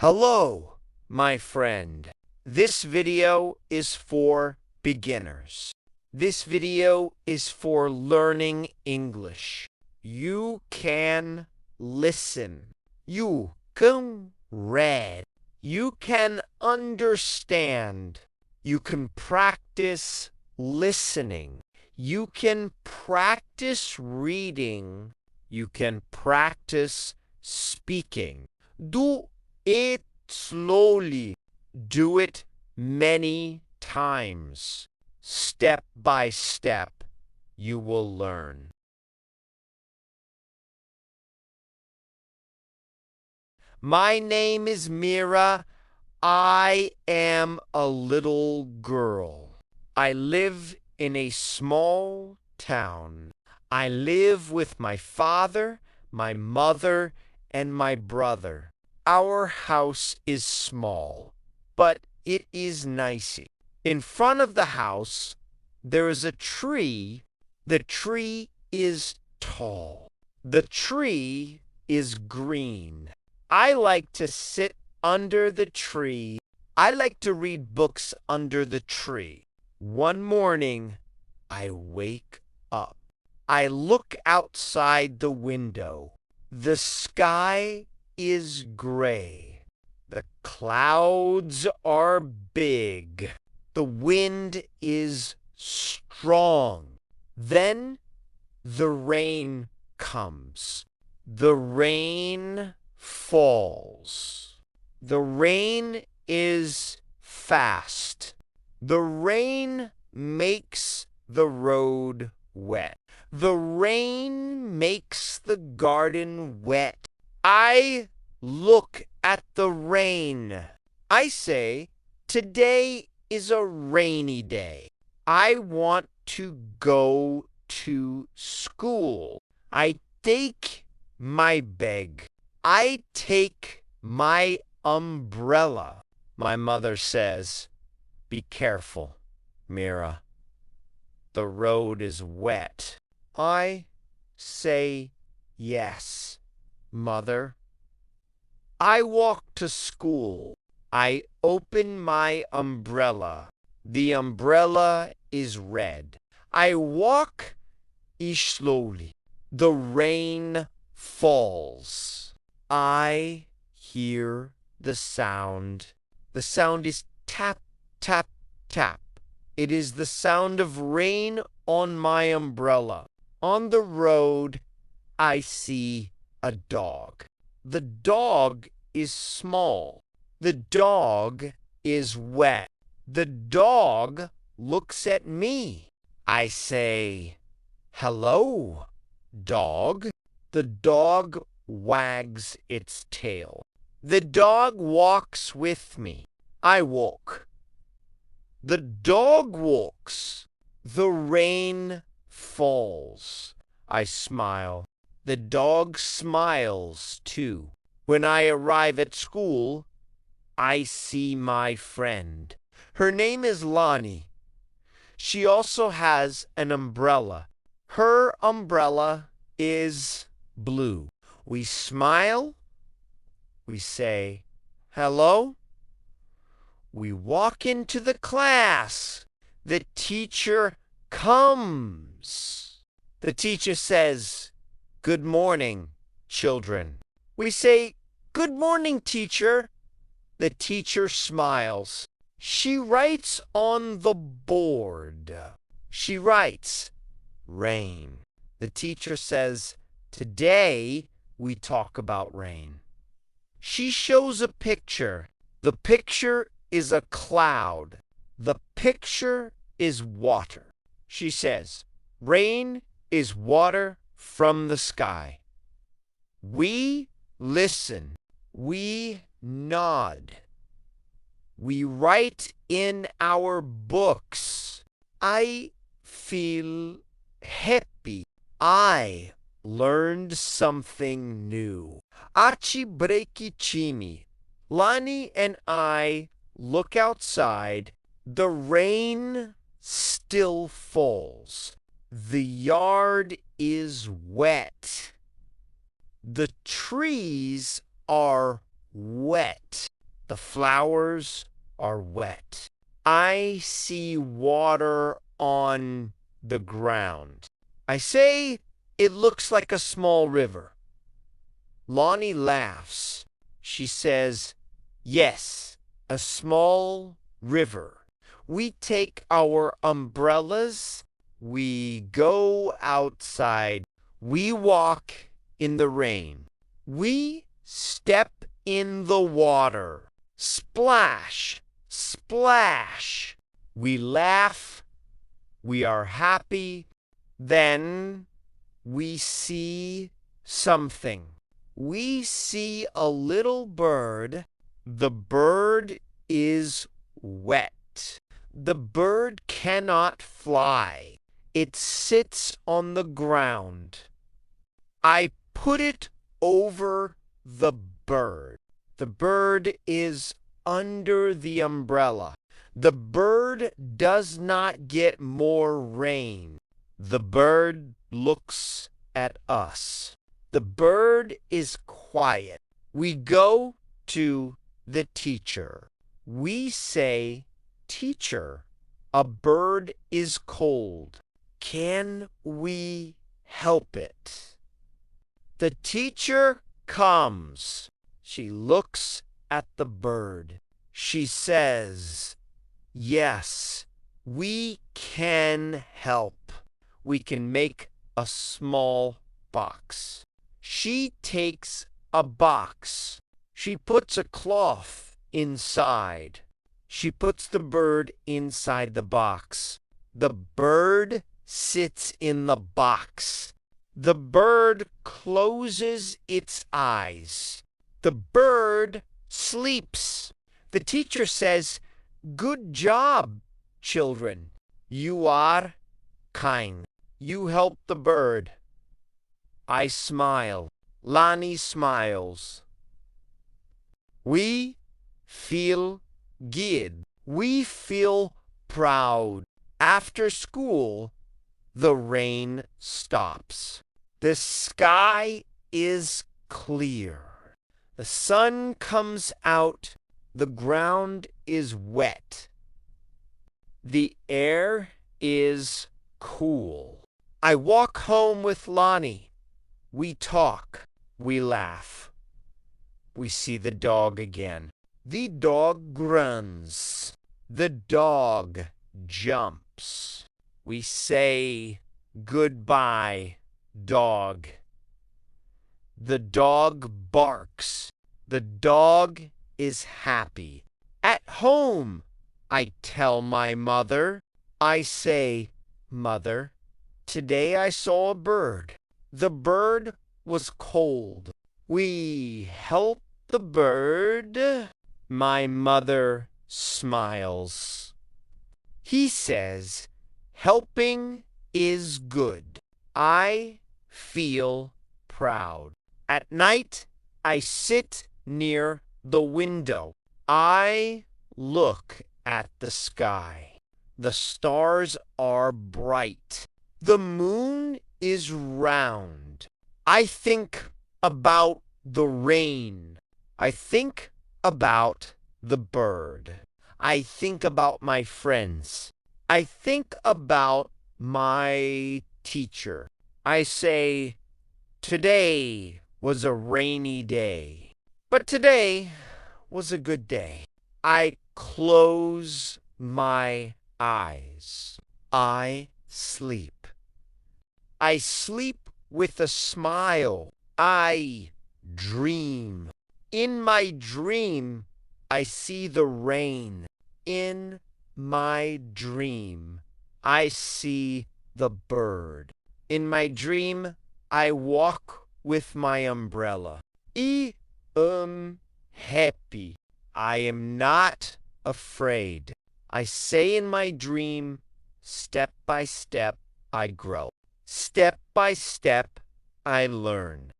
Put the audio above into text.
Hello, my friend. This video is for beginners. This video is for learning English. You can listen. You can read. You can understand. You can practice listening. You can practice reading. You can practice speaking. Do it slowly. Do it many times. Step by step, you will learn. My name is Mira. I am a little girl. I live in a small town. I live with my father, my mother, and my brother. Our house is small, but it is nice. In front of the house, there is a tree. The tree is tall. The tree is green. I like to sit under the tree. I like to read books under the tree. One morning, I wake up. I look outside the window. The sky is gray. The clouds are big. The wind is strong. Then the rain comes. The rain falls. The rain is fast. The rain makes the road wet. The rain makes the garden wet. I look at the rain. I say, today is a rainy day. I want to go to school. I take my bag. I take my umbrella. My mother says, be careful, Mira. The road is wet. I say, yes, Mother. I walk to school. I open my umbrella. The umbrella is red. I walk slowly. The rain falls. I hear the sound. The sound is tap, tap, tap. It is the sound of rain on my umbrella. On the road, I see a dog. The dog is small. The dog is wet. The dog looks at me. I say, hello, dog. The dog wags its tail. The dog walks with me. I walk. The dog walks. The rain falls. I smile. The dog smiles too. When I arrive at school, I see my friend. Her name is Lonnie. She also has an umbrella. Her umbrella is blue. We smile. We say, hello. We walk into the class. The teacher comes. The teacher says, good morning, children. We say, good morning, teacher. The teacher smiles. She writes on the board. She writes, rain. The teacher says, today we talk about rain. She shows a picture. The picture is a cloud. The picture is water. She says, rain is water from the sky. We listen. We nod. We write in our books. I feel happy. I learned something new. Aci Brekicini. Lonnie and I look outside. The rain still falls. The yard is wet. The trees are wet. The flowers are wet. I see water on the ground. I say it looks like a small river. Lonnie laughs. She says, yes, a small river. We take our umbrellas. We go outside. We walk in the rain. We step in the water. Splash, splash. We laugh. We are happy. Then we see something. We see a little bird. The bird is wet. The bird cannot fly. It sits on the ground. I put it over the bird. The bird is under the umbrella. The bird does not get more rain. The bird looks at us. The bird is quiet. We go to the teacher. We say, teacher, a bird is cold. Can we help it? The teacher comes. She looks at the bird. She says, yes, we can help. We can make a small box. She takes a box. She puts a cloth inside. She puts the bird inside the box. The bird sits in the box. The bird closes its eyes. The bird sleeps. The teacher says, good job, children. You are kind. You helped the bird. I smile. Lonnie smiles. We feel good. We feel proud. After school, the rain stops. The sky is clear. The sun comes out. The ground is wet. The air is cool. I walk home with Lonnie. We talk. We laugh. We see the dog again. The dog grunts. The dog jumps. We say, goodbye, dog. The dog barks. The dog is happy. At home, I tell my mother. I say, Mother, today I saw a bird. The bird was cold. We helped the bird. My mother smiles. He says, helping is good. I feel proud. At night, I sit near the window. I look at the sky. The stars are bright. The moon is round. I think about the rain. I think about the bird. I think about my friends. I think about my teacher. I say, today was a rainy day, but today was a good day. I close my eyes. I sleep. I sleep with a smile. I dream. In my dream, I see the rain. In my dream, I see the bird. In my dream, I walk with my umbrella. I am happy. I am not afraid. I say in my dream, step by step, I grow. Step by step, I learn.